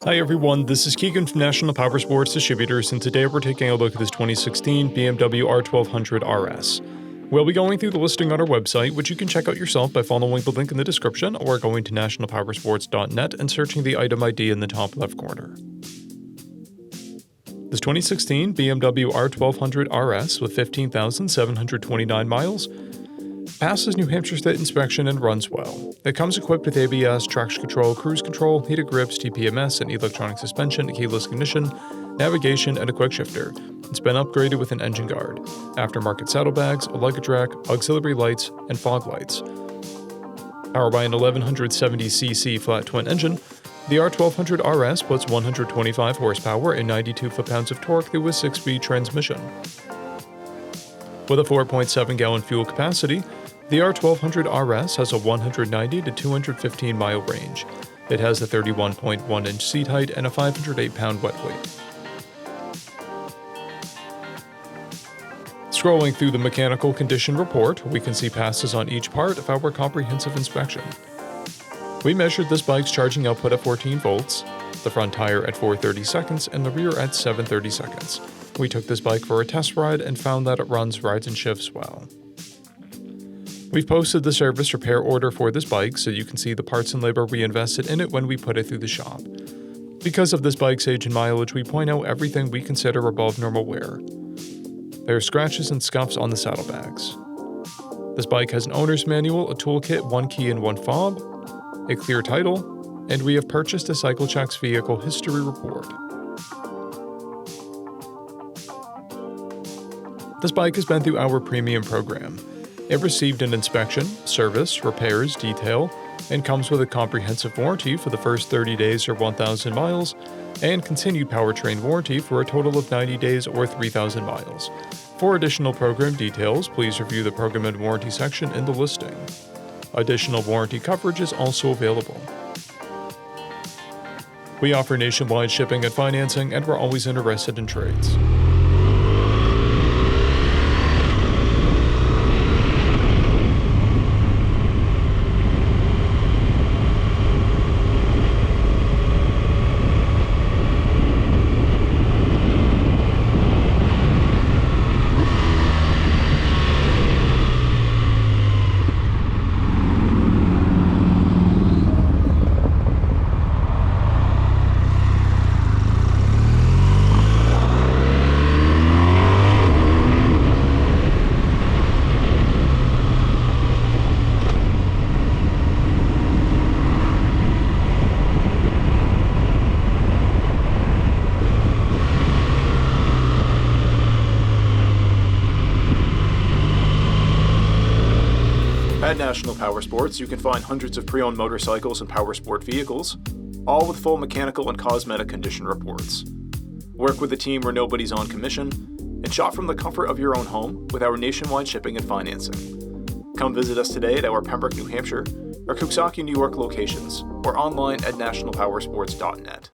Hi everyone, this is Keegan from National Powersports Distributors, and today we're taking a look at this 2016 BMW R1200RS. We'll be going through the listing on our website, which you can check out yourself by following the link in the description or going to nationalpowersports.net and searching the item ID in the top left corner. This 2016 BMW R1200RS with 15,729 miles passes New Hampshire State inspection and runs well. It comes equipped with ABS, traction control, cruise control, heated grips, TPMS, and electronic suspension, keyless ignition, navigation, and a quick shifter. It's been upgraded with an engine guard, aftermarket saddlebags, a luggage rack, auxiliary lights, and fog lights. Powered by an 1170cc flat twin engine, the R1200RS puts 125 horsepower and 92 foot-pounds of torque through a 6-speed transmission. With a 4.7-gallon fuel capacity, the R1200RS has a 190 to 215 mile range. It has a 31.1-inch seat height and a 508-pound wet weight. Scrolling through the mechanical condition report, we can see passes on each part of our comprehensive inspection. We measured this bike's charging output at 14 volts, the front tire at 430 seconds, and the rear at 730 seconds. We took this bike for a test ride and found that it runs, rides, and shifts well. We've posted the service repair order for this bike so you can see the parts and labor we invested in it when we put it through the shop. Because of this bike's age and mileage, we point out everything we consider above normal wear. There are scratches and scuffs on the saddlebags. This bike has an owner's manual, a toolkit, 1 key and 1 fob, a clear title, and we have purchased a CycleCheck's vehicle history report. This bike has been through our premium program. It received an inspection, service, repairs, detail, and comes with a comprehensive warranty for the first 30 days or 1,000 miles, and continued powertrain warranty for a total of 90 days or 3,000 miles. For additional program details, please review the program and warranty section in the listing. Additional warranty coverage is also available. We offer nationwide shipping and financing, and we're always interested in trades. At National Powersports, you can find hundreds of pre-owned motorcycles and powersport vehicles, all with full mechanical and cosmetic condition reports. Work with a team where nobody's on commission, and shop from the comfort of your own home with our nationwide shipping and financing. Come visit us today at our Pembroke, New Hampshire, or Coxsackie, New York locations, or online at nationalpowersports.net.